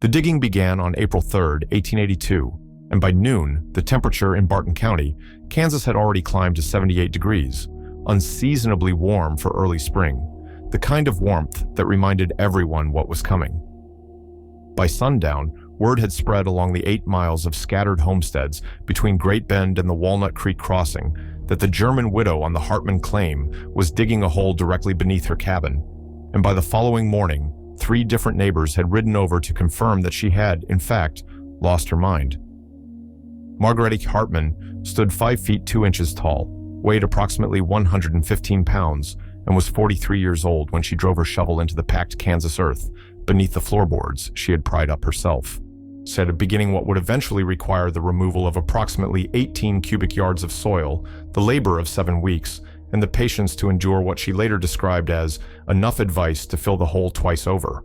The digging began on April 3, 1882, and by noon, the temperature in Barton County, Kansas had already climbed to 78 degrees, unseasonably warm for early spring, the kind of warmth that reminded everyone what was coming. By sundown, word had spread along the 8 miles of scattered homesteads between Great Bend and the Walnut Creek Crossing that the German widow on the Hartman claim was digging a hole directly beneath her cabin, and by the following morning, 3 different neighbors had ridden over to confirm that she had, in fact, lost her mind. Margaret Hartman stood 5 feet 2 inches tall, weighed approximately 115 pounds, and was 43 years old when she drove her shovel into the packed Kansas earth beneath the floorboards she had pried up herself, beginning what would eventually require the removal of approximately 18 cubic yards of soil, the labor of 7 weeks, and the patience to endure what she later described as enough advice to fill the hole twice over.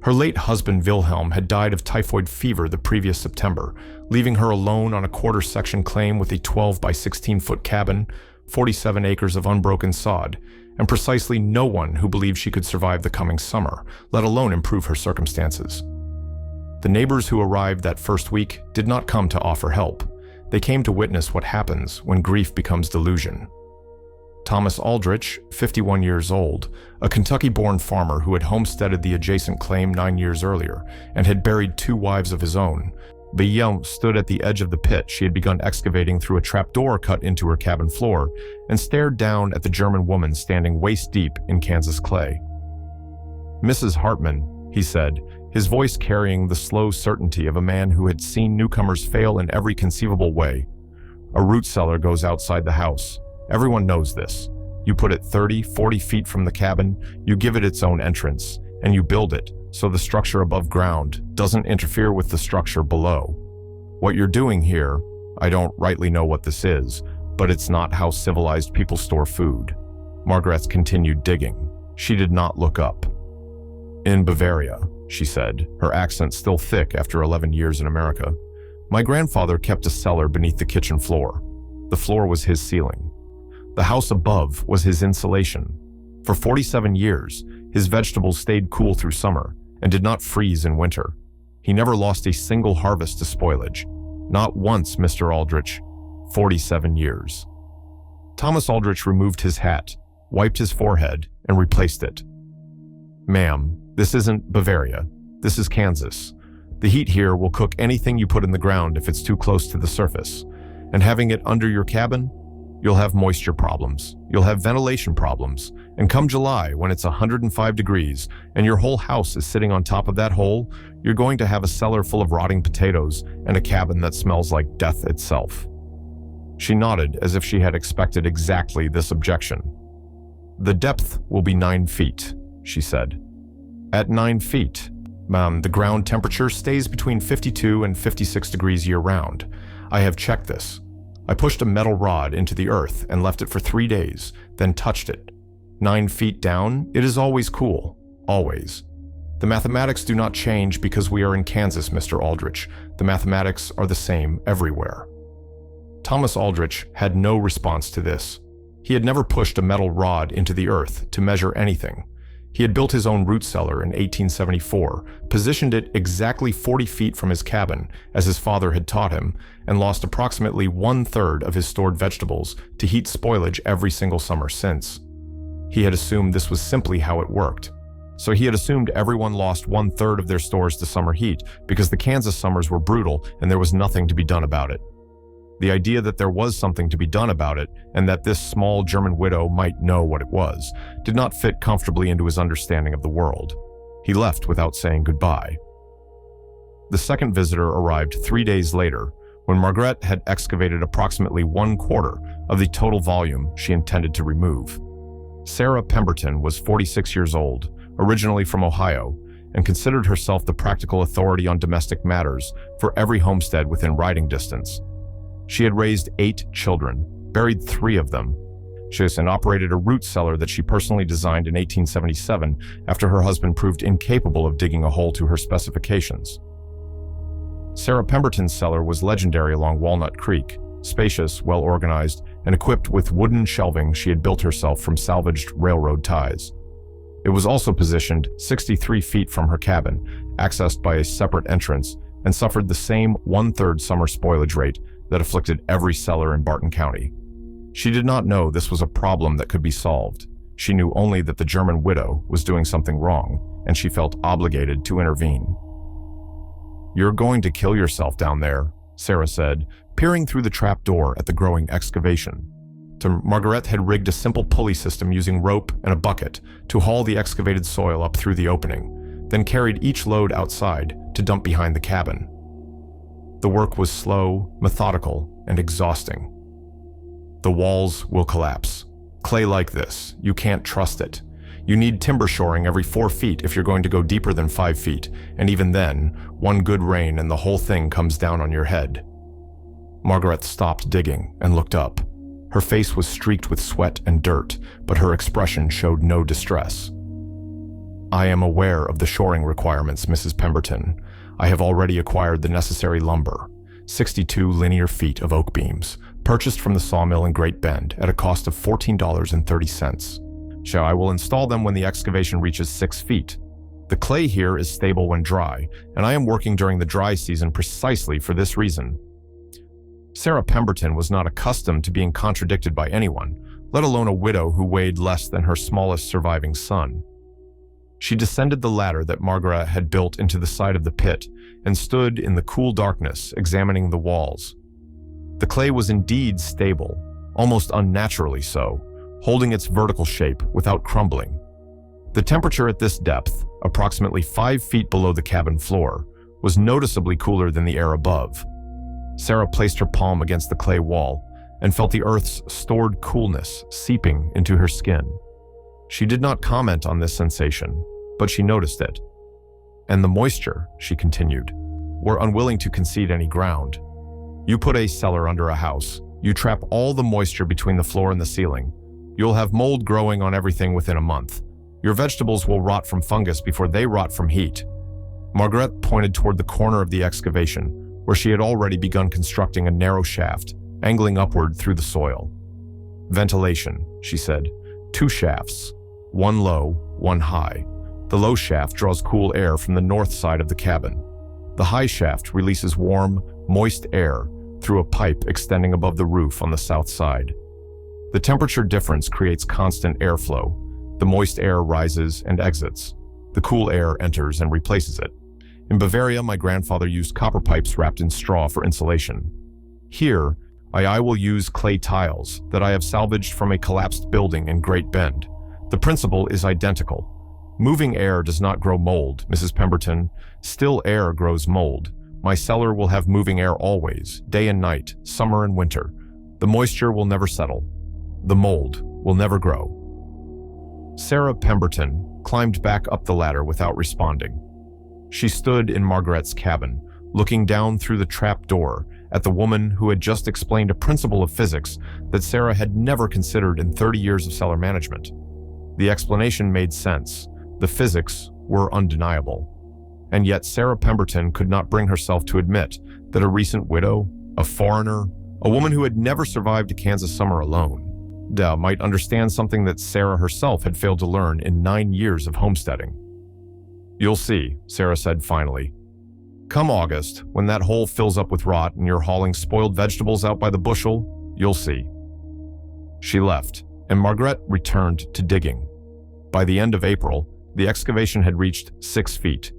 Her late husband Wilhelm had died of typhoid fever the previous September, leaving her alone on a quarter-section claim with a 12 by 16-foot cabin, 47 acres of unbroken sod, and precisely no one who believed she could survive the coming summer, let alone improve her circumstances. The neighbors who arrived that first week did not come to offer help. They came to witness what happens when grief becomes delusion. Thomas Aldrich, 51 years old, a Kentucky-born farmer who had homesteaded the adjacent claim 9 years earlier and had buried 2 wives of his own, Wilhelm stood at the edge of the pit she had begun excavating through a trapdoor cut into her cabin floor and stared down at the German woman standing waist-deep in Kansas clay. "Mrs. Hartman," he said, his voice carrying the slow certainty of a man who had seen newcomers fail in every conceivable way. "A root cellar goes outside the house. Everyone knows this. You put it 30, 40 feet from the cabin, you give it its own entrance, and you build it so the structure above ground doesn't interfere with the structure below. What you're doing here, I don't rightly know what this is, but it's not how civilized people store food." Margaret continued digging. She did not look up. "In Bavaria," she said, her accent still thick after 11 years in America, "my grandfather kept a cellar beneath the kitchen floor. The floor was his ceiling. The house above was his insulation. For 47 years, his vegetables stayed cool through summer and did not freeze in winter. He never lost a single harvest to spoilage. Not once, Mr. Aldrich. 47 years." Thomas Aldrich removed his hat, wiped his forehead, and replaced it. "Ma'am, this isn't Bavaria. This is Kansas. The heat here will cook anything you put in the ground if it's too close to the surface. And having it under your cabin, you'll have moisture problems, you'll have ventilation problems, and come July when it's 105 degrees and your whole house is sitting on top of that hole, you're going to have a cellar full of rotting potatoes and a cabin that smells like death itself." She nodded as if she had expected exactly this objection. "The depth will be 9 feet, she said. "At 9 feet, the ground temperature stays between 52 and 56 degrees year-round. I have checked this. I pushed a metal rod into the earth and left it for 3 days, then touched it. 9 feet down, it is always cool. Always. The mathematics do not change because we are in Kansas, Mr. Aldrich. The mathematics are the same everywhere." Thomas Aldrich had no response to this. He had never pushed a metal rod into the earth to measure anything. He had built his own root cellar in 1874, positioned it exactly 40 feet from his cabin, as his father had taught him, and lost approximately 1/3 of his stored vegetables to heat spoilage every single summer since. He had assumed this was simply how it worked. So he had assumed everyone lost 1/3 of their stores to summer heat because the Kansas summers were brutal and there was nothing to be done about it. The idea that there was something to be done about it, and that this small German widow might know what it was, did not fit comfortably into his understanding of the world. He left without saying goodbye. The second visitor arrived 3 days later, when Margaret had excavated approximately 1/4 of the total volume she intended to remove. Sarah Pemberton was 46 years old, originally from Ohio, and considered herself the practical authority on domestic matters for every homestead within riding distance. She had raised 8 children, buried 3 of them. She operated a root cellar that she personally designed in 1877 after her husband proved incapable of digging a hole to her specifications. Sarah Pemberton's cellar was legendary along Walnut Creek, spacious, well-organized, and equipped with wooden shelving she had built herself from salvaged railroad ties. It was also positioned 63 feet from her cabin, accessed by a separate entrance, and suffered the same one-third summer spoilage rate that afflicted every cellar in Barton County. She did not know this was a problem that could be solved. She knew only that the German widow was doing something wrong, and she felt obligated to intervene. "You're going to kill yourself down there," Sarah said, peering through the trap door at the growing excavation. Margaret had rigged a simple pulley system using rope and a bucket to haul the excavated soil up through the opening, then carried each load outside to dump behind the cabin. The work was slow, methodical, and exhausting. "The walls will collapse. Clay like this, you can't trust it. You need timber shoring every 4 feet if you're going to go deeper than 5 feet, and even then, one good rain and the whole thing comes down on your head." Margaret stopped digging and looked up. Her face was streaked with sweat and dirt, but her expression showed no distress. "I am aware of the shoring requirements, Mrs. Pemberton. I have already acquired the necessary lumber, 62 linear feet of oak beams, purchased from the sawmill in Great Bend at a cost of $14.30. I will install them when the excavation reaches 6 feet. The clay here is stable when dry, and I am working during the dry season precisely for this reason." Sarah Pemberton was not accustomed to being contradicted by anyone, let alone a widow who weighed less than her smallest surviving son. She descended the ladder that Margaret had built into the side of the pit and stood in the cool darkness, examining the walls. The clay was indeed stable, almost unnaturally so, holding its vertical shape without crumbling. The temperature at this depth, approximately 5 feet below the cabin floor, was noticeably cooler than the air above. Sarah placed her palm against the clay wall and felt the earth's stored coolness seeping into her skin. She did not comment on this sensation, but she noticed it. "And the moisture," she continued. "We're unwilling to concede any ground. You put a cellar under a house. You trap all the moisture between the floor and the ceiling. You'll have mold growing on everything within a month. Your vegetables will rot from fungus before they rot from heat." Margaret pointed toward the corner of the excavation, where she had already begun constructing a narrow shaft, angling upward through the soil. "Ventilation," she said. 2 shafts, one low, one high. The low shaft draws cool air from the north side of the cabin. The high shaft releases warm, moist air through a pipe extending above the roof on the south side. The temperature difference creates constant airflow. The moist air rises and exits. The cool air enters and replaces it. In Bavaria, my grandfather used copper pipes wrapped in straw for insulation. Here, I will use clay tiles that I have salvaged from a collapsed building in Great Bend. The principle is identical. Moving air does not grow mold, Mrs. Pemberton. Still air grows mold. My cellar will have moving air always, day and night, summer and winter. The moisture will never settle. The mold will never grow." Sarah Pemberton climbed back up the ladder without responding. She stood in Margaret's cabin, looking down through the trap door at the woman who had just explained a principle of physics that Sarah had never considered in 30 years of cellar management. The explanation made sense. The physics were undeniable. And yet Sarah Pemberton could not bring herself to admit that a recent widow, a foreigner, a woman who had never survived a Kansas summer alone, might understand something that Sarah herself had failed to learn in 9 years of homesteading. "You'll see," Sarah said finally. "Come August, when that hole fills up with rot and you're hauling spoiled vegetables out by the bushel, you'll see." She left, and Margaret returned to digging. By the end of April, the excavation had reached 6 feet.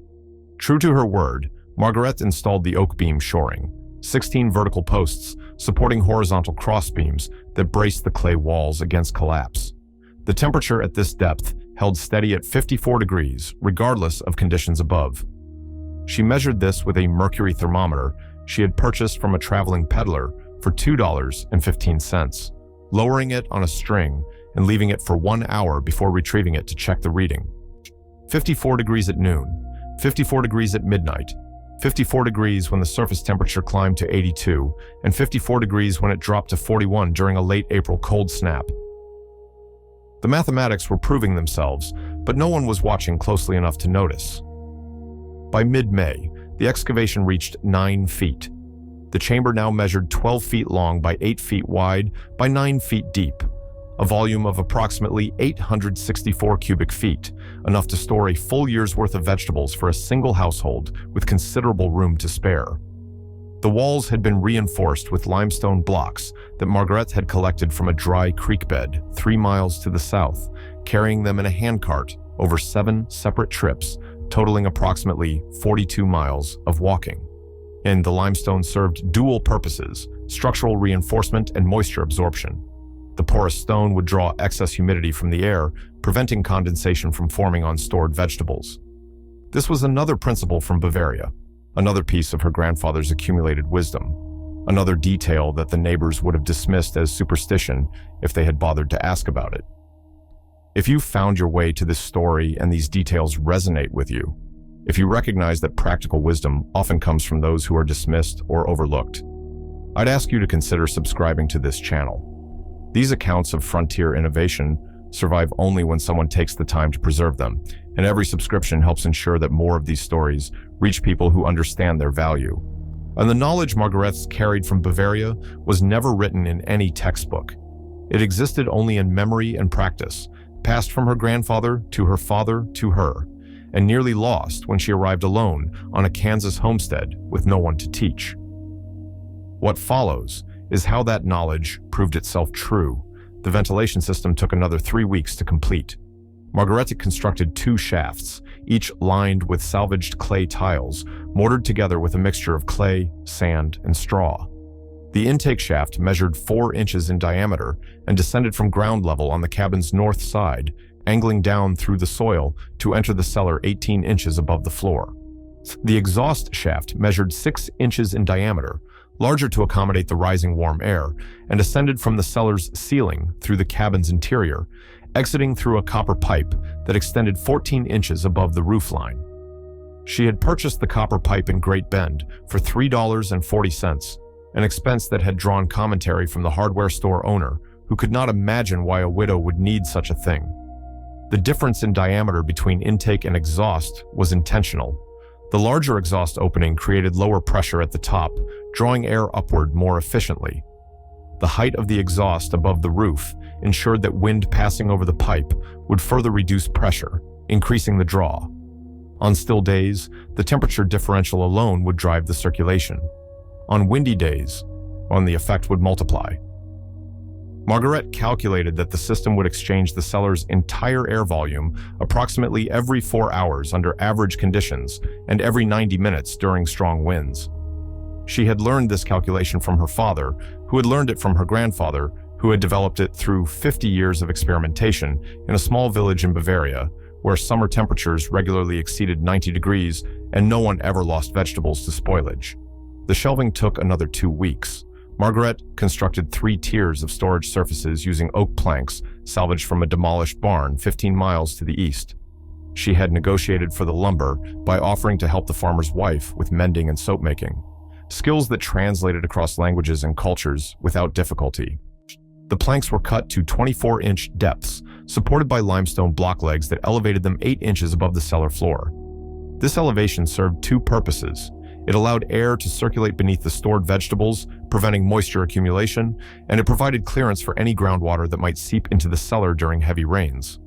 True to her word, Margaret installed the oak beam shoring, 16 vertical posts supporting horizontal crossbeams that braced the clay walls against collapse. The temperature at this depth held steady at 54 degrees, regardless of conditions above. She measured this with a mercury thermometer she had purchased from a traveling peddler for $2.15, lowering it on a string and leaving it for 1 hour before retrieving it to check the reading. 54 degrees at noon, 54 degrees at midnight, 54 degrees when the surface temperature climbed to 82, and 54 degrees when it dropped to 41 during a late April cold snap. The mathematics were proving themselves, but no one was watching closely enough to notice. By mid-May, the excavation reached 9 feet. The chamber now measured 12 feet long by 8 feet wide by 9 feet deep. a volume of approximately 864 cubic feet, enough to store a full year's worth of vegetables for a single household with considerable room to spare. The walls had been reinforced with limestone blocks that Margaret had collected from a dry creek bed 3 miles to the south, carrying them in a handcart over 7 separate trips, totaling approximately 42 miles of walking. And the limestone served dual purposes: structural reinforcement and moisture absorption. The porous stone would draw excess humidity from the air, preventing condensation from forming on stored vegetables. This was another principle from Bavaria, another piece of her grandfather's accumulated wisdom, another detail that the neighbors would have dismissed as superstition if they had bothered to ask about it. If you found your way to this story and these details resonate with you, if you recognize that practical wisdom often comes from those who are dismissed or overlooked, I'd ask you to consider subscribing to this channel. These accounts of frontier innovation survive only when someone takes the time to preserve them, and every subscription helps ensure that more of these stories reach people who understand their value. And the knowledge Margaret's carried from Bavaria was never written in any textbook. It existed only in memory and practice, passed from her grandfather to her father to her, and nearly lost when she arrived alone on a Kansas homestead with no one to teach. What follows is how that knowledge proved itself true. The ventilation system took another 3 weeks to complete. Margaret constructed 2 shafts, each lined with salvaged clay tiles, mortared together with a mixture of clay, sand, and straw. The intake shaft measured 4 inches in diameter and descended from ground level on the cabin's north side, angling down through the soil to enter the cellar 18 inches above the floor. The exhaust shaft measured 6 inches in diameter, larger to accommodate the rising warm air, and ascended from the cellar's ceiling through the cabin's interior, exiting through a copper pipe that extended 14 inches above the roof line. She had purchased the copper pipe in Great Bend for $3.40, an expense that had drawn commentary from the hardware store owner, who could not imagine why a widow would need such a thing. The difference in diameter between intake and exhaust was intentional. The larger exhaust opening created lower pressure at the top, drawing air upward more efficiently. The height of the exhaust above the roof ensured that wind passing over the pipe would further reduce pressure, increasing the draw. On still days, the temperature differential alone would drive the circulation. On windy days, the effect would multiply. Margaret calculated that the system would exchange the cellar's entire air volume approximately every 4 hours under average conditions and every 90 minutes during strong winds. She had learned this calculation from her father, who had learned it from her grandfather, who had developed it through 50 years of experimentation in a small village in Bavaria, where summer temperatures regularly exceeded 90 degrees and no one ever lost vegetables to spoilage. The shelving took another 2 weeks. Margaret constructed 3 tiers of storage surfaces using oak planks salvaged from a demolished barn 15 miles to the east. She had negotiated for the lumber by offering to help the farmer's wife with mending and soap making, skills that translated across languages and cultures without difficulty. The planks were cut to 24-inch depths, supported by limestone block legs that elevated them 8 inches above the cellar floor. This elevation served 2 purposes. It allowed air to circulate beneath the stored vegetables, preventing moisture accumulation, and it provided clearance for any groundwater that might seep into the cellar during heavy rains.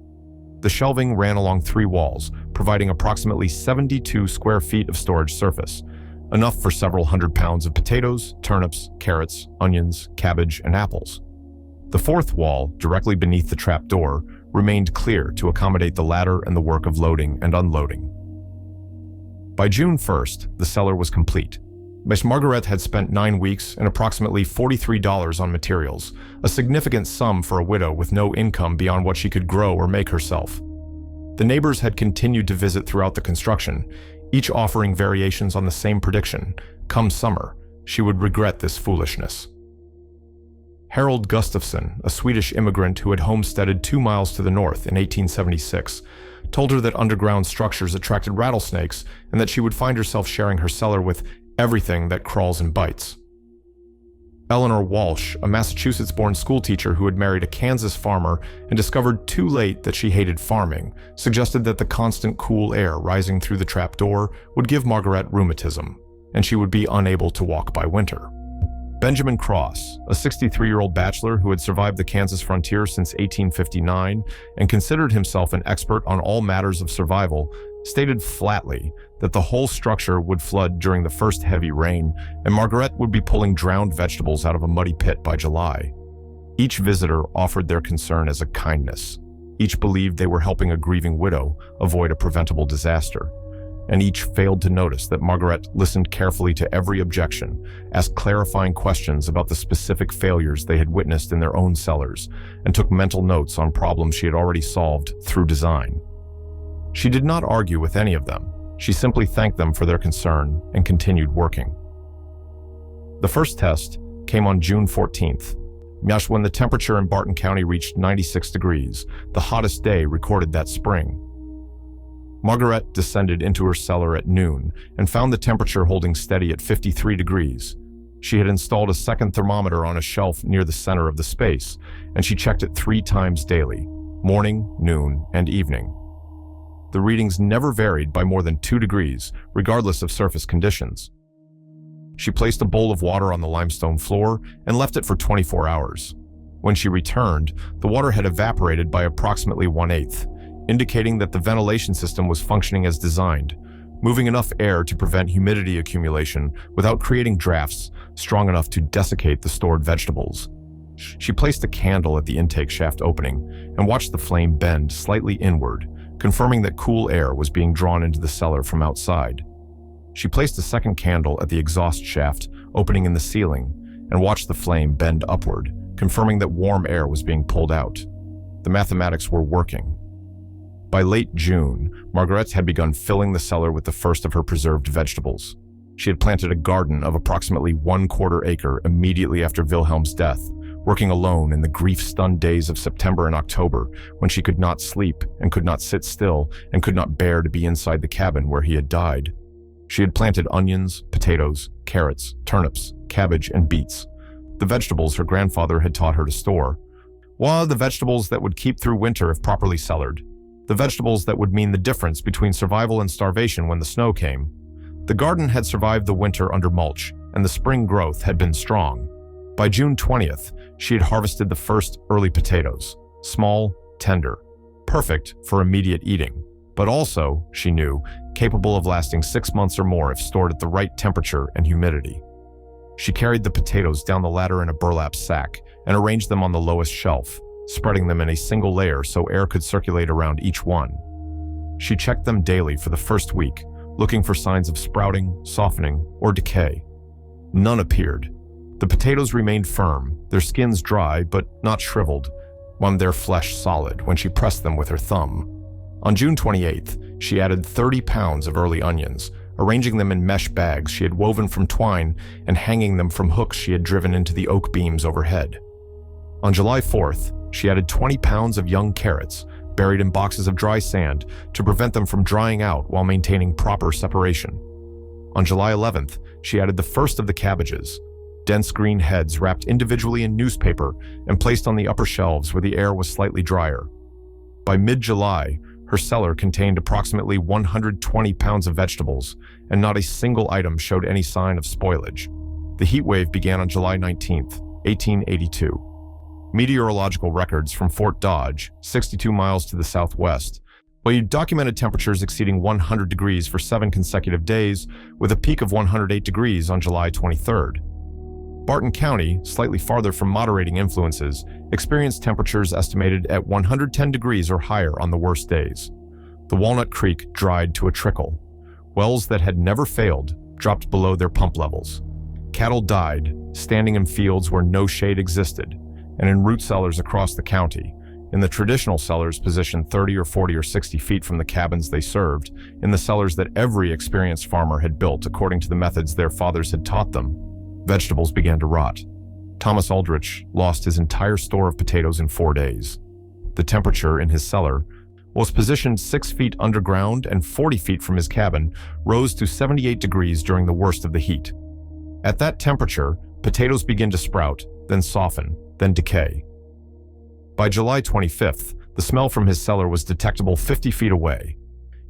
The shelving ran along 3 walls, providing approximately 72 square feet of storage surface, enough for several hundred pounds of potatoes, turnips, carrots, onions, cabbage, and apples. The 4th wall, directly beneath the trap door, remained clear to accommodate the ladder and the work of loading and unloading. By June 1st, the cellar was complete. Miss Margaret had spent 9 weeks and approximately $43 on materials, a significant sum for a widow with no income beyond what she could grow or make herself. The neighbors had continued to visit throughout the construction, each offering variations on the same prediction: come summer, she would regret this foolishness. Harold Gustafsson, a Swedish immigrant who had homesteaded 2 miles to the north in 1876, told her that underground structures attracted rattlesnakes and that she would find herself sharing her cellar with everything that crawls and bites. Eleanor Walsh, a Massachusetts-born schoolteacher who had married a Kansas farmer and discovered too late that she hated farming, suggested that the constant cool air rising through the trap door would give Margaret rheumatism, and she would be unable to walk by winter. Benjamin Cross, a 63-year-old bachelor who had survived the Kansas frontier since 1859 and considered himself an expert on all matters of survival, stated flatly that the whole structure would flood during the first heavy rain, and Margaret would be pulling drowned vegetables out of a muddy pit by July. Each visitor offered their concern as a kindness. Each believed they were helping a grieving widow avoid a preventable disaster. And each failed to notice that Margaret listened carefully to every objection, asked clarifying questions about the specific failures they had witnessed in their own cellars, and took mental notes on problems she had already solved through design. She did not argue with any of them. She simply thanked them for their concern and continued working. The first test came on June 14th, when the temperature in Barton County reached 96 degrees, the hottest day recorded that spring. Margaret descended into her cellar at noon and found the temperature holding steady at 53 degrees. She had installed a second thermometer on a shelf near the center of the space, and she checked it 3 times daily, morning, noon, and evening. The readings never varied by more than 2 degrees, regardless of surface conditions. She placed a bowl of water on the limestone floor and left it for 24 hours. When she returned, the water had evaporated by approximately 1/8, indicating that the ventilation system was functioning as designed, moving enough air to prevent humidity accumulation without creating drafts strong enough to desiccate the stored vegetables. She placed a candle at the intake shaft opening and watched the flame bend slightly inward, confirming that cool air was being drawn into the cellar from outside. She placed a second candle at the exhaust shaft opening in the ceiling and watched the flame bend upward, confirming that warm air was being pulled out. The mathematics were working. By late June, Margaret had begun filling the cellar with the first of her preserved vegetables. She had planted a garden of approximately 1/4 acre immediately after Wilhelm's death, working alone in the grief-stunned days of September and October when she could not sleep and could not sit still and could not bear to be inside the cabin where he had died. She had planted onions, potatoes, carrots, turnips, cabbage, and beets, the vegetables her grandfather had taught her to store. While the vegetables that would keep through winter if properly cellared, the vegetables that would mean the difference between survival and starvation when the snow came. The garden had survived the winter under mulch, and the spring growth had been strong. By June 20th, she had harvested the first early potatoes, small, tender, perfect for immediate eating, but also, she knew, capable of lasting 6 months or more if stored at the right temperature and humidity. She carried the potatoes down the ladder in a burlap sack and arranged them on the lowest shelf, spreading them in a single layer so air could circulate around each one. She checked them daily for the first week, looking for signs of sprouting, softening, or decay. None appeared. The potatoes remained firm, their skins dry but not shriveled, while their flesh solid when she pressed them with her thumb. On June 28th, she added 30 pounds of early onions, arranging them in mesh bags she had woven from twine and hanging them from hooks she had driven into the oak beams overhead. On July 4th, she added 20 pounds of young carrots, buried in boxes of dry sand, to prevent them from drying out while maintaining proper separation. On July 11th, she added the first of the cabbages, dense green heads wrapped individually in newspaper and placed on the upper shelves where the air was slightly drier. By mid-July, her cellar contained approximately 120 pounds of vegetables, and not a single item showed any sign of spoilage. The heat wave began on July 19th, 1882. Meteorological records from Fort Dodge, 62 miles to the southwest, documented temperatures exceeding 100 degrees for 7 consecutive days, with a peak of 108 degrees on July 23rd. Barton County, slightly farther from moderating influences, experienced temperatures estimated at 110 degrees or higher on the worst days. The Walnut Creek dried to a trickle. Wells that had never failed dropped below their pump levels. Cattle died, standing in fields where no shade existed, and in root cellars across the county, in the traditional cellars positioned 30 or 40 or 60 feet from the cabins they served, in the cellars that every experienced farmer had built according to the methods their fathers had taught them, vegetables began to rot. Thomas Aldrich lost his entire store of potatoes in 4 days. The temperature in his cellar was positioned 6 feet underground and 40 feet from his cabin, rose to 78 degrees during the worst of the heat. At that temperature, potatoes begin to sprout, then soften, then decay. By July 25th, the smell from his cellar was detectable 50 feet away.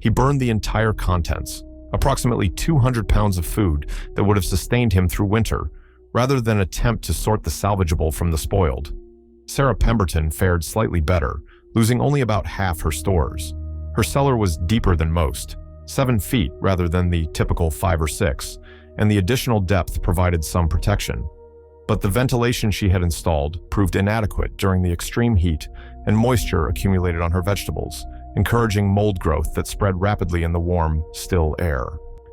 He burned the entire contents, approximately 200 pounds of food that would have sustained him through winter, rather than attempt to sort the salvageable from the spoiled. Sarah Pemberton fared slightly better, losing only about half her stores. Her cellar was deeper than most, 7 feet rather than the typical 5 or 6, and the additional depth provided some protection. But the ventilation she had installed proved inadequate during the extreme heat, and moisture accumulated on her vegetables, encouraging mold growth that spread rapidly in the warm, still air.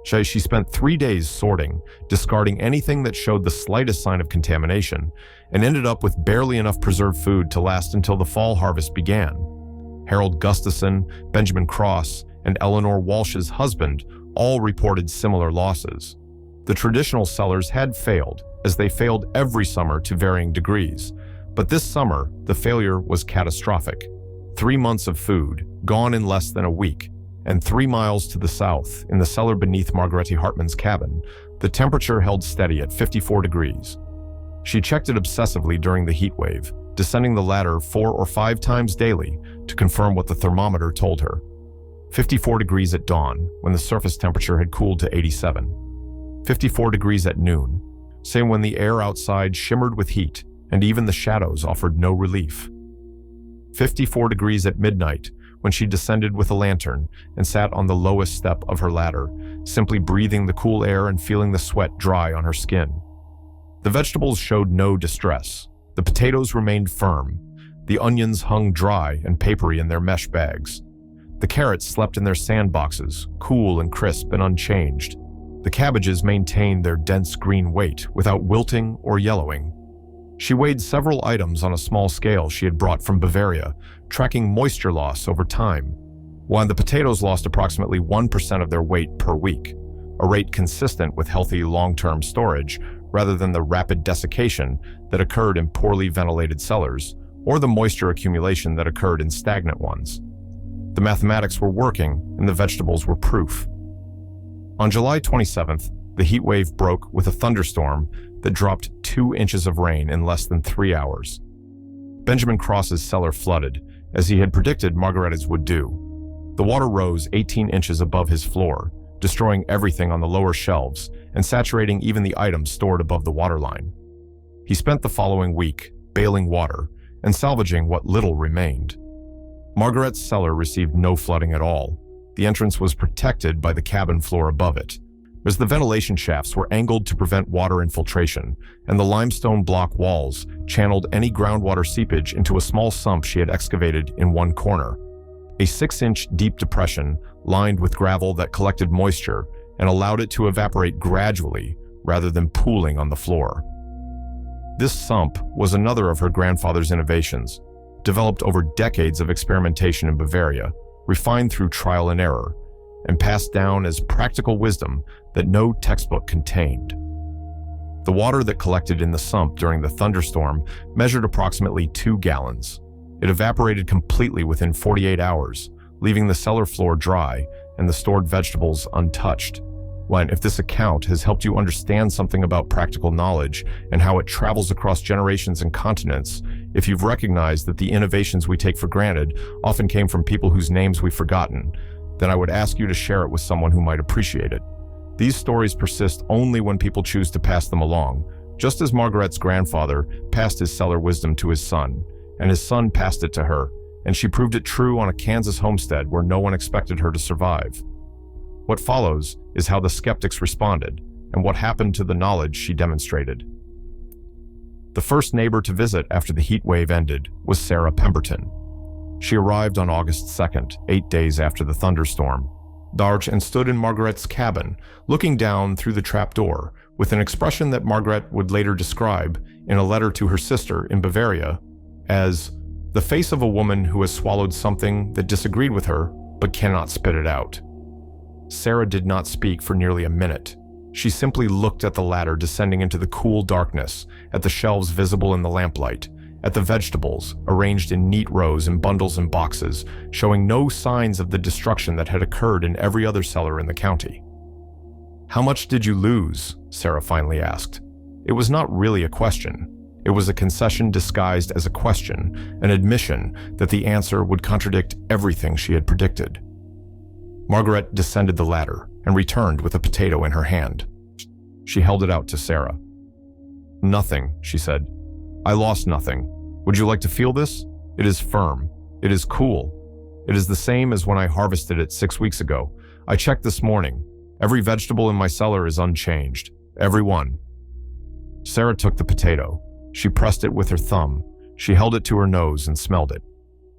She spent 3 days sorting, discarding anything that showed the slightest sign of contamination, and ended up with barely enough preserved food to last until the fall harvest began. Harold Gustafson, Benjamin Cross, and Eleanor Walsh's husband all reported similar losses. The traditional cellars had failed, as they failed every summer to varying degrees, but this summer the failure was catastrophic. 3 months of food, gone in less than a week, and 3 miles to the south, in the cellar beneath Margaret Hartman's cabin, the temperature held steady at 54 degrees. She checked it obsessively during the heat wave, descending the ladder 4 or 5 times daily to confirm what the thermometer told her. 54 degrees at dawn, when the surface temperature had cooled to 87. 54 degrees at noon, same when the air outside shimmered with heat, and even the shadows offered no relief. 54 degrees at midnight, when she descended with a lantern and sat on the lowest step of her ladder, simply breathing the cool air and feeling the sweat dry on her skin. The vegetables showed no distress. The potatoes remained firm. The onions hung dry and papery in their mesh bags. The carrots slept in their sandboxes, cool and crisp and unchanged. The cabbages maintained their dense green weight without wilting or yellowing. She weighed several items on a small scale she had brought from Bavaria, tracking moisture loss over time, while the potatoes lost approximately 1% of their weight per week, a rate consistent with healthy long-term storage rather than the rapid desiccation that occurred in poorly ventilated cellars or the moisture accumulation that occurred in stagnant ones. The mathematics were working and the vegetables were proof. On July 27th, the heat wave broke with a thunderstorm that dropped 2 inches of rain in less than 3 hours. Benjamin Cross's cellar flooded, as he had predicted Margaret's would do. The water rose 18 inches above his floor, destroying everything on the lower shelves and saturating even the items stored above the waterline. He spent the following week bailing water and salvaging what little remained. Margaret's cellar received no flooding at all. The entrance was protected by the cabin floor above it, as the ventilation shafts were angled to prevent water infiltration, and the limestone block walls channeled any groundwater seepage into a small sump she had excavated in one corner, a 6-inch deep depression lined with gravel that collected moisture and allowed it to evaporate gradually rather than pooling on the floor. This sump was another of her grandfather's innovations, developed over decades of experimentation in Bavaria, refined through trial and error, and passed down as practical wisdom that no textbook contained. The water that collected in the sump during the thunderstorm measured approximately 2 gallons. It evaporated completely within 48 hours, leaving the cellar floor dry and the stored vegetables untouched. When, if this account has helped you understand something about practical knowledge and how it travels across generations and continents, if you've recognized that the innovations we take for granted often came from people whose names we've forgotten, then I would ask you to share it with someone who might appreciate it. These stories persist only when people choose to pass them along, just as Margaret's grandfather passed his cellar wisdom to his son, and his son passed it to her, and she proved it true on a Kansas homestead where no one expected her to survive. What follows is how the skeptics responded, and what happened to the knowledge she demonstrated. The first neighbor to visit after the heat wave ended was Sarah Pemberton. She arrived on August 2nd, 8 days after the thunderstorm, and stood in Margaret's cabin, looking down through the trapdoor with an expression that Margaret would later describe in a letter to her sister in Bavaria as the face of a woman who has swallowed something that disagreed with her but cannot spit it out. Sarah did not speak for nearly a minute. She simply looked at the ladder descending into the cool darkness, at the shelves visible in the lamplight, at the vegetables arranged in neat rows in bundles and boxes, showing no signs of the destruction that had occurred in every other cellar in the county. "How much did you lose?" Sarah finally asked. It was not really a question. It was a concession disguised as a question, an admission that the answer would contradict everything she had predicted. Margaret descended the ladder and returned with a potato in her hand. She held it out to Sarah. "Nothing," she said. "I lost nothing. Would you like to feel this? It is firm. It is cool. It is the same as when I harvested it 6 weeks ago. I checked this morning. Every vegetable in my cellar is unchanged. Every one." Sarah took the potato. She pressed it with her thumb. She held it to her nose and smelled it.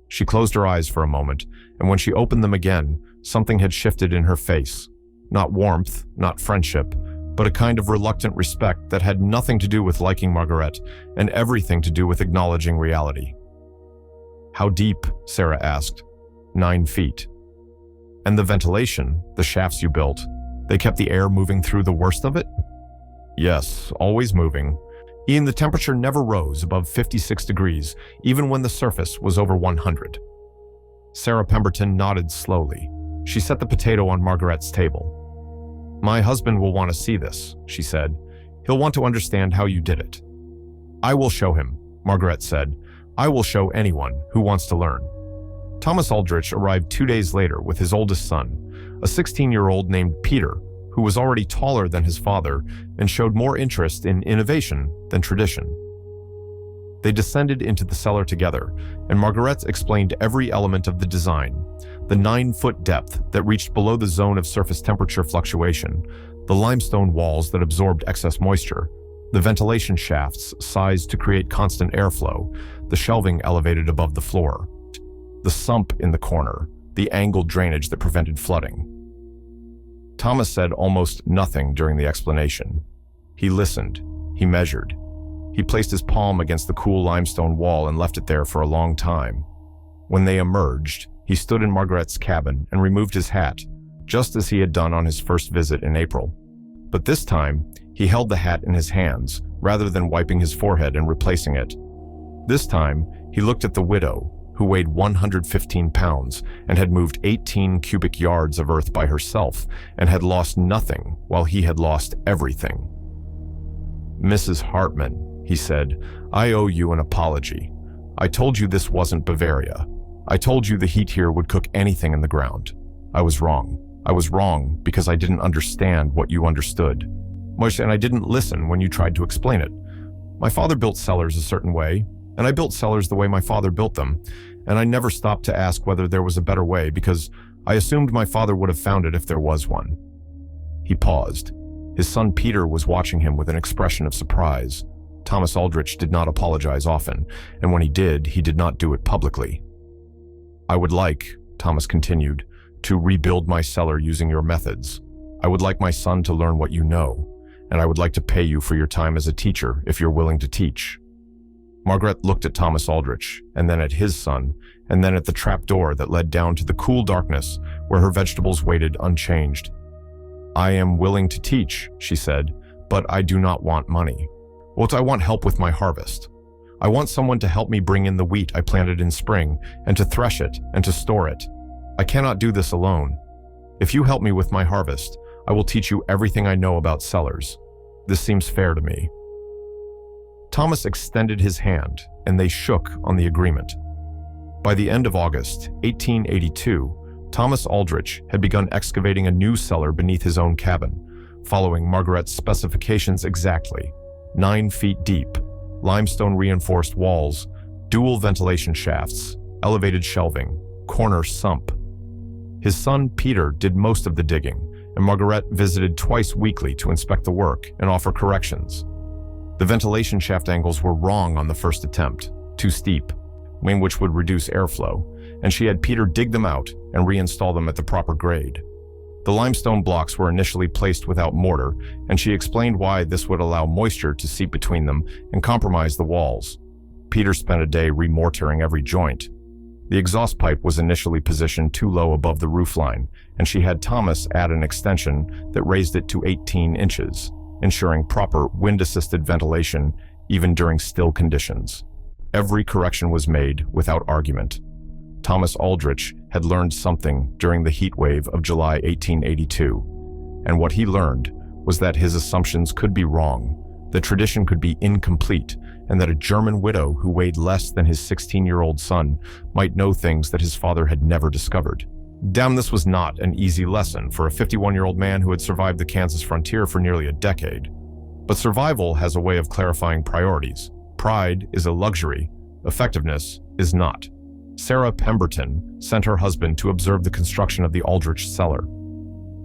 She closed her eyes for a moment, and when she opened them again, something had shifted in her face. Not warmth, not friendship, but a kind of reluctant respect that had nothing to do with liking Margaret and everything to do with acknowledging reality. "How deep?" Sarah asked. 9 feet. "And the ventilation, the shafts you built, they kept the air moving through the worst of it?" "Yes, always moving. Ian, the temperature never rose above 56 degrees, even when the surface was over 100. Sarah Pemberton nodded slowly. She set the potato on Margaret's table. "My husband will want to see this," she said. "He'll want to understand how you did it." "I will show him," Margaret said. "I will show anyone who wants to learn." Thomas Aldrich arrived 2 days later with his oldest son, a 16-year-old named Peter, who was already taller than his father and showed more interest in innovation than tradition. They descended into the cellar together, and Margaret explained every element of the design: the 9-foot depth that reached below the zone of surface temperature fluctuation, the limestone walls that absorbed excess moisture, the ventilation shafts sized to create constant airflow, the shelving elevated above the floor, the sump in the corner, the angled drainage that prevented flooding. Thomas said almost nothing during the explanation. He listened. He measured. He placed his palm against the cool limestone wall and left it there for a long time. When they emerged, he stood in Margaret's cabin and removed his hat, just as he had done on his first visit in April. But this time, he held the hat in his hands, rather than wiping his forehead and replacing it. This time, he looked at the widow, who weighed 115 pounds and had moved 18 cubic yards of earth by herself and had lost nothing while he had lost everything. "Mrs. Hartman," he said, "I owe you an apology. I told you this wasn't Bavaria. I told you the heat here would cook anything in the ground. I was wrong. I was wrong because I didn't understand what you understood. And I didn't listen when you tried to explain it. My father built cellars a certain way, and I built cellars the way my father built them, and I never stopped to ask whether there was a better way because I assumed my father would have found it if there was one." He paused. His son Peter was watching him with an expression of surprise. Thomas Aldrich did not apologize often, and when he did not do it publicly. "I would like," Thomas continued, "to rebuild my cellar using your methods. I would like my son to learn what you know, and I would like to pay you for your time as a teacher if you're willing to teach." Margaret looked at Thomas Aldrich, and then at his son, and then at the trap door that led down to the cool darkness where her vegetables waited unchanged. "I am willing to teach," she said, "but I do not want money. I want help with my harvest. I want someone to help me bring in the wheat I planted in spring, and to thresh it, and to store it. I cannot do this alone. If you help me with my harvest, I will teach you everything I know about cellars. This seems fair to me." Thomas extended his hand, and they shook on the agreement. By the end of August 1882, Thomas Aldrich had begun excavating a new cellar beneath his own cabin, following Margaret's specifications exactly: 9 feet deep, limestone-reinforced walls, dual ventilation shafts, elevated shelving, corner sump. His son Peter did most of the digging, and Margaret visited twice weekly to inspect the work and offer corrections. The ventilation shaft angles were wrong on the first attempt, too steep, which would reduce airflow, and she had Peter dig them out and reinstall them at the proper grade. The limestone blocks were initially placed without mortar, and she explained why this would allow moisture to seep between them and compromise the walls. Peter spent a day remortaring every joint. The exhaust pipe was initially positioned too low above the roofline, and she had Thomas add an extension that raised it to 18 inches. Ensuring proper wind-assisted ventilation even during still conditions. Every correction was made without argument. Thomas Aldrich had learned something during the heat wave of July 1882, and what he learned was that his assumptions could be wrong, the tradition could be incomplete, and that a German widow who weighed less than his 16-year-old son might know things that his father had never discovered. Damn, this was not an easy lesson for a 51-year-old man who had survived the Kansas frontier for nearly a decade. But survival has a way of clarifying priorities. Pride is a luxury, effectiveness is not. Sarah Pemberton sent her husband to observe the construction of the Aldrich cellar.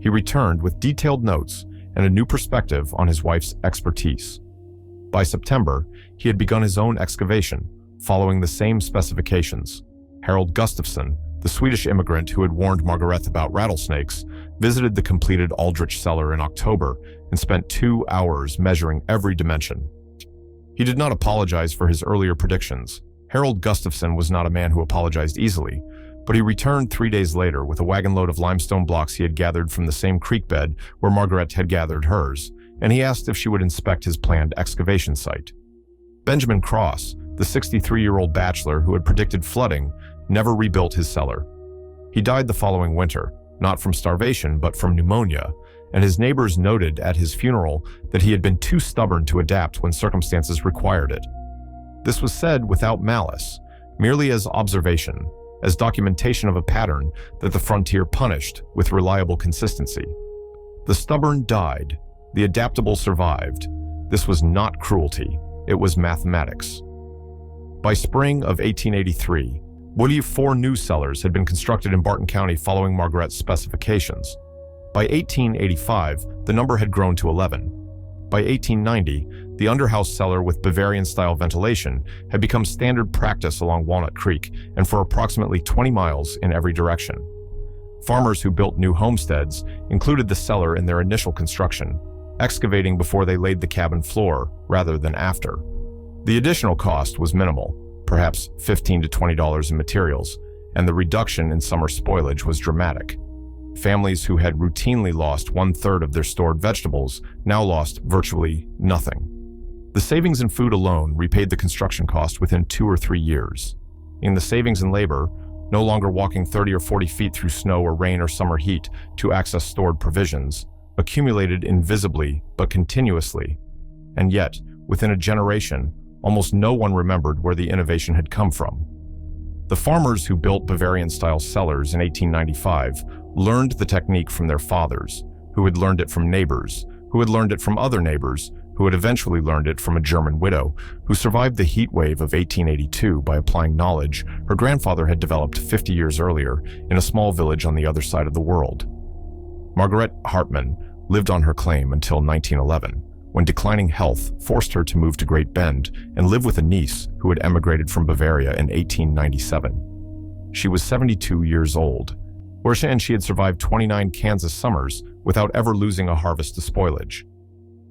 He returned with detailed notes and a new perspective on his wife's expertise. By September, he had begun his own excavation, following the same specifications. Harold Gustafson, the Swedish immigrant who had warned Margaret about rattlesnakes, visited the completed Aldrich cellar in October and spent 2 hours measuring every dimension. He did not apologize for his earlier predictions. Harold Gustafson was not a man who apologized easily, but he returned 3 days later with a wagon load of limestone blocks he had gathered from the same creek bed where Margaret had gathered hers, and he asked if she would inspect his planned excavation site. Benjamin Cross, the 63-year-old bachelor who had predicted flooding, never rebuilt his cellar. He died the following winter, not from starvation but from pneumonia, and his neighbors noted at his funeral that he had been too stubborn to adapt when circumstances required it. This was said without malice, merely as observation, as documentation of a pattern that the frontier punished with reliable consistency. The stubborn died, the adaptable survived. This was not cruelty, it was mathematics. By spring of 1883, 4 new cellars had been constructed in Barton County following Margaret's specifications. By 1885, the number had grown to 11. By 1890, the underhouse cellar with Bavarian-style ventilation had become standard practice along Walnut Creek and for approximately 20 miles in every direction. Farmers who built new homesteads included the cellar in their initial construction, excavating before they laid the cabin floor rather than after. The additional cost was minimal, perhaps $15 to $20 in materials, and the reduction in summer spoilage was dramatic. Families who had routinely lost 1/3 of their stored vegetables now lost virtually nothing. The savings in food alone repaid the construction cost within 2 or 3 years. In the savings in labor, no longer walking 30 or 40 feet through snow or rain or summer heat to access stored provisions, accumulated invisibly but continuously. And yet, within a generation, almost no one remembered where the innovation had come from. The farmers who built Bavarian-style cellars in 1895 learned the technique from their fathers, who had learned it from neighbors, who had learned it from other neighbors, who had eventually learned it from a German widow who survived the heat wave of 1882 by applying knowledge her grandfather had developed 50 years earlier in a small village on the other side of the world. Margaret Hartman lived on her claim until 1911, when declining health forced her to move to Great Bend and live with a niece who had emigrated from Bavaria in 1897. She was 72 years old, and she had survived 29 Kansas summers without ever losing a harvest to spoilage.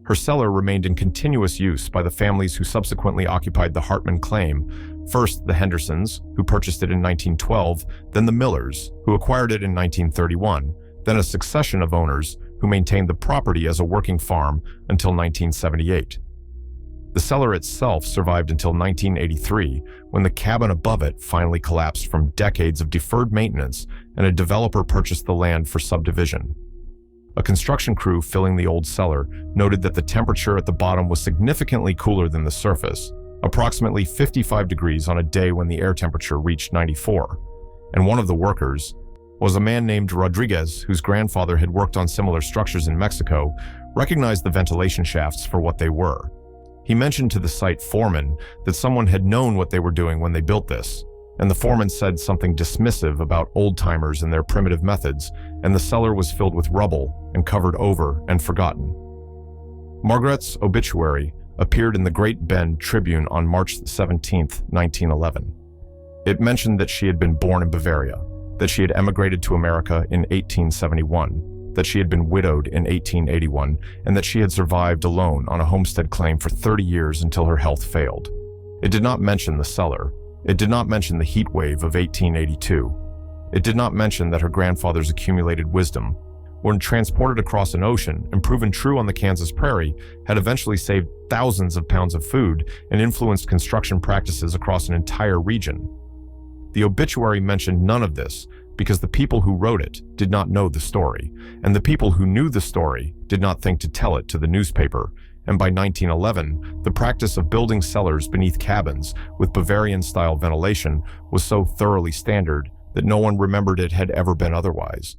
Her cellar remained in continuous use by the families who subsequently occupied the Hartman claim, first the Hendersons, who purchased it in 1912, then the Millers, who acquired it in 1931, then a succession of owners who maintained the property as a working farm until 1978. The cellar itself survived until 1983, when the cabin above it finally collapsed from decades of deferred maintenance and a developer purchased the land for subdivision. A construction crew filling the old cellar noted that the temperature at the bottom was significantly cooler than the surface, approximately 55 degrees on a day when the air temperature reached 94. And one of the workers was a man named Rodriguez, whose grandfather had worked on similar structures in Mexico, recognized the ventilation shafts for what they were. He mentioned to the site foreman that someone had known what they were doing when they built this, and the foreman said something dismissive about old-timers and their primitive methods, and the cellar was filled with rubble and covered over and forgotten. Margaret's obituary appeared in the Great Bend Tribune on March 17, 1911. It mentioned that she had been born in Bavaria, that she had emigrated to America in 1871, that she had been widowed in 1881, and that she had survived alone on a homestead claim for 30 years until her health failed. It did not mention the cellar. It did not mention the heat wave of 1882. It did not mention that her grandfather's accumulated wisdom, when transported across an ocean and proven true on the Kansas prairie, had eventually saved thousands of pounds of food and influenced construction practices across an entire region. The obituary mentioned none of this because the people who wrote it did not know the story, and the people who knew the story did not think to tell it to the newspaper, and by 1911, the practice of building cellars beneath cabins with Bavarian-style ventilation was so thoroughly standard that no one remembered it had ever been otherwise.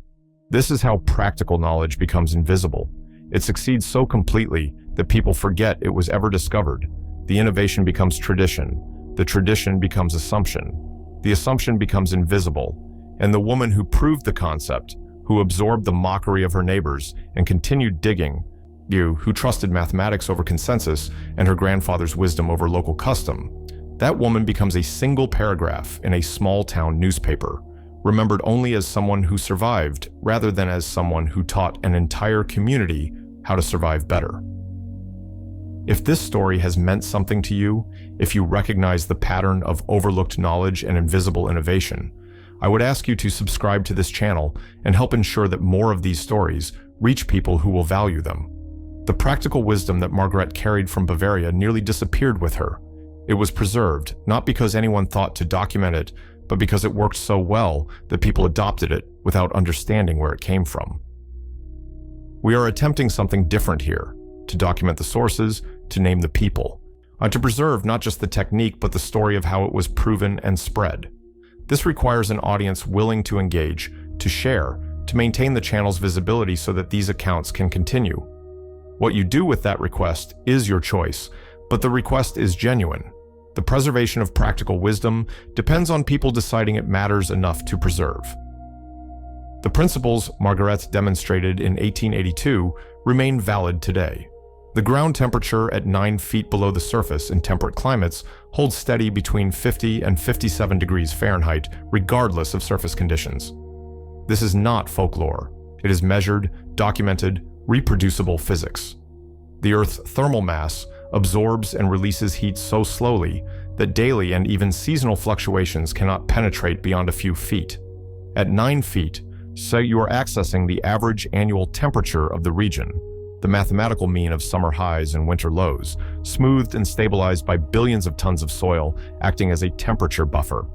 This is how practical knowledge becomes invisible. It succeeds so completely that people forget it was ever discovered. The innovation becomes tradition. The tradition becomes assumption. The assumption becomes invisible. And the woman who proved the concept, who absorbed the mockery of her neighbors and continued digging, who trusted mathematics over consensus and her grandfather's wisdom over local custom, that woman becomes a single paragraph in a small-town newspaper, remembered only as someone who survived rather than as someone who taught an entire community how to survive better. If this story has meant something to you, if you recognize the pattern of overlooked knowledge and invisible innovation, I would ask you to subscribe to this channel and help ensure that more of these stories reach people who will value them. The practical wisdom that Margaret carried from Bavaria nearly disappeared with her. It was preserved, not because anyone thought to document it, but because it worked so well that people adopted it without understanding where it came from. We are attempting something different here, to document the sources, to name the people, and to preserve not just the technique but the story of how it was proven and spread. This requires an audience willing to engage, to share, to maintain the channel's visibility so that these accounts can continue. What you do with that request is your choice, but the request is genuine. The preservation of practical wisdom depends on people deciding it matters enough to preserve. The principles Margaret demonstrated in 1882 remain valid today. The ground temperature at 9 feet below the surface in temperate climates holds steady between 50 and 57 degrees Fahrenheit, regardless of surface conditions. This is not folklore. It is measured, documented, reproducible physics. The Earth's thermal mass absorbs and releases heat so slowly that daily and even seasonal fluctuations cannot penetrate beyond a few feet. At 9 feet, so you are accessing the average annual temperature of the region, the mathematical mean of summer highs and winter lows, smoothed and stabilized by billions of tons of soil acting as a temperature buffer.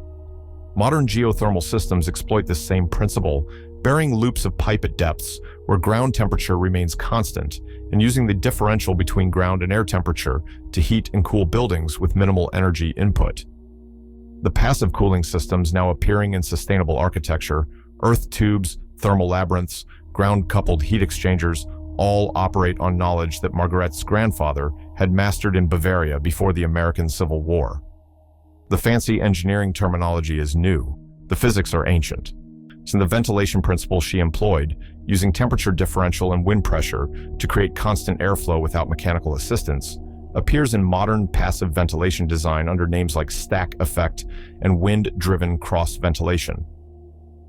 Modern geothermal systems exploit this same principle, burying loops of pipe at depths where ground temperature remains constant and using the differential between ground and air temperature to heat and cool buildings with minimal energy input. The passive cooling systems now appearing in sustainable architecture, earth tubes, thermal labyrinths, ground-coupled heat exchangers, all operate on knowledge that Margaret's grandfather had mastered in Bavaria before the American Civil War. The fancy engineering terminology is new. The physics are ancient. So the ventilation principle she employed, using temperature differential and wind pressure to create constant airflow without mechanical assistance, appears in modern passive ventilation design under names like stack effect and wind-driven cross-ventilation.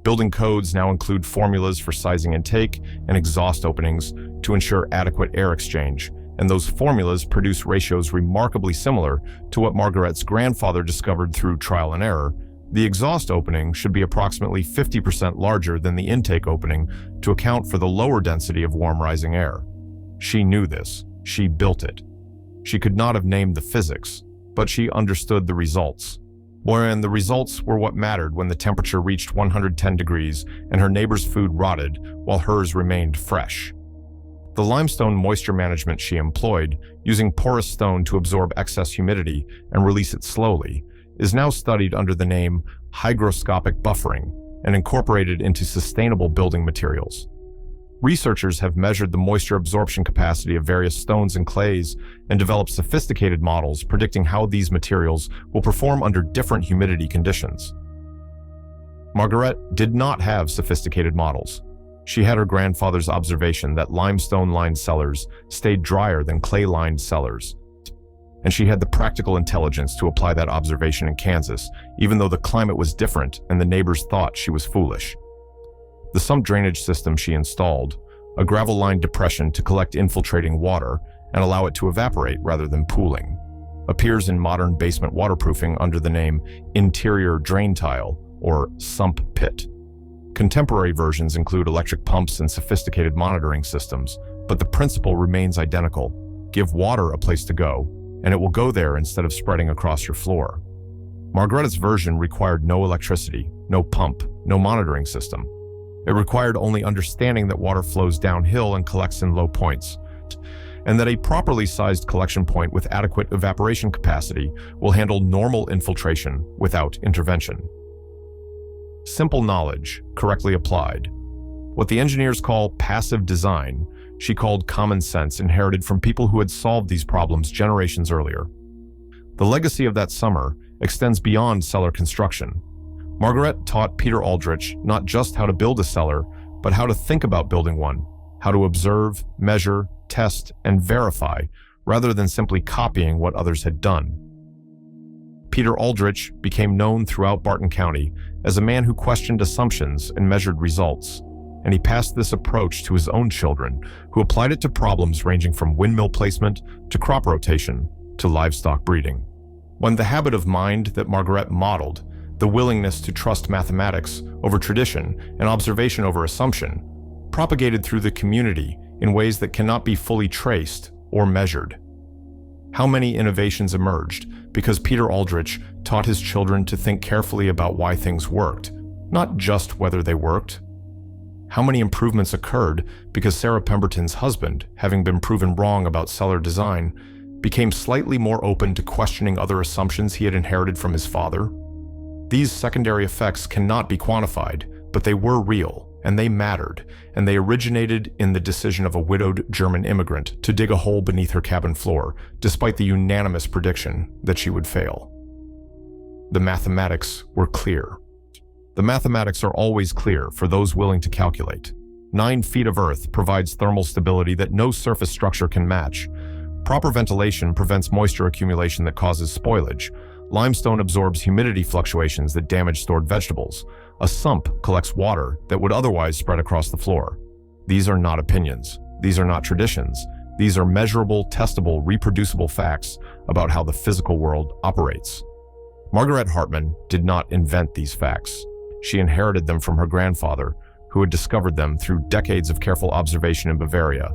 Building codes now include formulas for sizing intake and exhaust openings to ensure adequate air exchange, and those formulas produce ratios remarkably similar to what Margaret's grandfather discovered through trial and error. The exhaust opening should be approximately 50% larger than the intake opening to account for the lower density of warm rising air. She knew this. She built it. She could not have named the physics, but she understood the results. Wherein the results were what mattered when the temperature reached 110 degrees and her neighbor's food rotted while hers remained fresh. The limestone moisture management she employed, using porous stone to absorb excess humidity and release it slowly, is now studied under the name hygroscopic buffering and incorporated into sustainable building materials. Researchers have measured the moisture absorption capacity of various stones and clays and developed sophisticated models predicting how these materials will perform under different humidity conditions. Margaret did not have sophisticated models. She had her grandfather's observation that limestone-lined cellars stayed drier than clay-lined cellars, and she had the practical intelligence to apply that observation in Kansas, even though the climate was different and the neighbors thought she was foolish. The sump drainage system she installed, a gravel-lined depression to collect infiltrating water and allow it to evaporate rather than pooling, appears in modern basement waterproofing under the name interior drain tile or sump pit. Contemporary versions include electric pumps and sophisticated monitoring systems, but the principle remains identical. Give water a place to go, and it will go there instead of spreading across your floor. Margaret's version required no electricity, no pump, no monitoring system. It required only understanding that water flows downhill and collects in low points, and that a properly sized collection point with adequate evaporation capacity will handle normal infiltration without intervention. Simple knowledge, correctly applied. What the engineers call passive design she called common sense inherited from people who had solved these problems generations earlier. The legacy of that summer extends beyond cellar construction. Margaret taught Peter Aldrich not just how to build a cellar, but how to think about building one, how to observe, measure, test, and verify, rather than simply copying what others had done. Peter Aldrich became known throughout Barton County as a man who questioned assumptions and measured results, and he passed this approach to his own children, who applied it to problems ranging from windmill placement to crop rotation to livestock breeding. When the habit of mind that Margaret modeled, the willingness to trust mathematics over tradition and observation over assumption, propagated through the community in ways that cannot be fully traced or measured. How many innovations emerged because Peter Aldrich taught his children to think carefully about why things worked, not just whether they worked? How many improvements occurred because Sarah Pemberton's husband, having been proven wrong about cellar design, became slightly more open to questioning other assumptions he had inherited from his father? These secondary effects cannot be quantified, but they were real, and they mattered, and they originated in the decision of a widowed German immigrant to dig a hole beneath her cabin floor, despite the unanimous prediction that she would fail. The mathematics were clear. The mathematics are always clear for those willing to calculate. 9 feet of earth provides thermal stability that no surface structure can match. Proper ventilation prevents moisture accumulation that causes spoilage. Limestone absorbs humidity fluctuations that damage stored vegetables. A sump collects water that would otherwise spread across the floor. These are not opinions. These are not traditions. These are measurable, testable, reproducible facts about how the physical world operates. Margaret Hartman did not invent these facts. She inherited them from her grandfather, who had discovered them through decades of careful observation in Bavaria.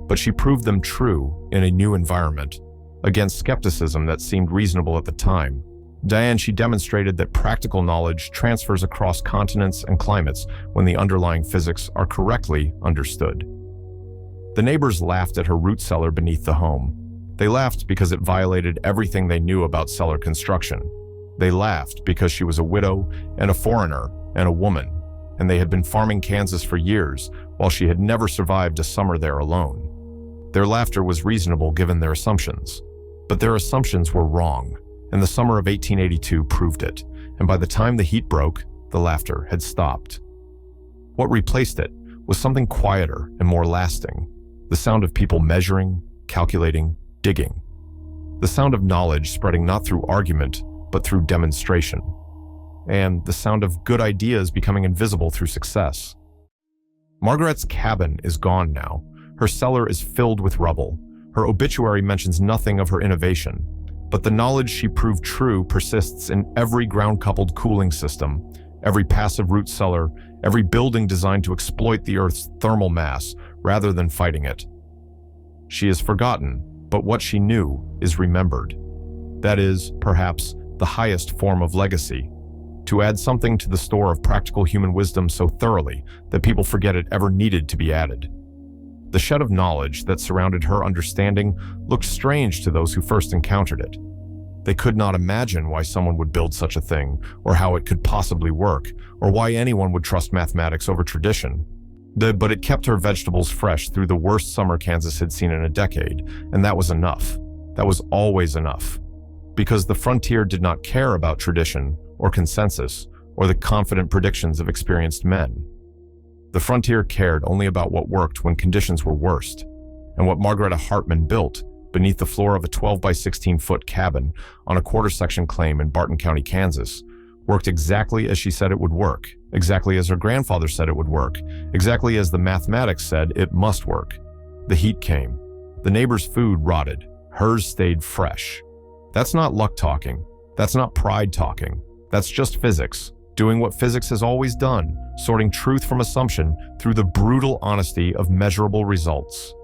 But she proved them true in a new environment, against skepticism that seemed reasonable at the time. She demonstrated that practical knowledge transfers across continents and climates when the underlying physics are correctly understood. The neighbors laughed at her root cellar beneath the home. They laughed because it violated everything they knew about cellar construction. They laughed because she was a widow and a foreigner and a woman, and they had been farming Kansas for years while she had never survived a summer there alone. Their laughter was reasonable given their assumptions. But their assumptions were wrong, and the summer of 1882 proved it, and by the time the heat broke, the laughter had stopped. What replaced it was something quieter and more lasting, the sound of people measuring, calculating, digging. The sound of knowledge spreading not through argument, but through demonstration. And the sound of good ideas becoming invisible through success. Margaret's cabin is gone now. Her cellar is filled with rubble. Her obituary mentions nothing of her innovation, but the knowledge she proved true persists in every ground-coupled cooling system, every passive root cellar, every building designed to exploit the Earth's thermal mass rather than fighting it. She is forgotten, but what she knew is remembered. That is, perhaps, the highest form of legacy, to add something to the store of practical human wisdom so thoroughly that people forget it ever needed to be added. The shed of knowledge that surrounded her understanding looked strange to those who first encountered it. They could not imagine why someone would build such a thing, or how it could possibly work, or why anyone would trust mathematics over tradition. But it kept her vegetables fresh through the worst summer Kansas had seen in a decade, and that was enough. That was always enough. Because the frontier did not care about tradition, or consensus, or the confident predictions of experienced men. The frontier cared only about what worked when conditions were worst, and what Margaret Hartman built beneath the floor of a 12 by 16-foot cabin on a quarter-section claim in Barton County, Kansas, worked exactly as she said it would work, exactly as her grandfather said it would work, exactly as the mathematics said it must work. The heat came. The neighbor's food rotted. Hers stayed fresh. That's not luck talking. That's not pride talking. That's just physics, doing what physics has always done, sorting truth from assumption through the brutal honesty of measurable results.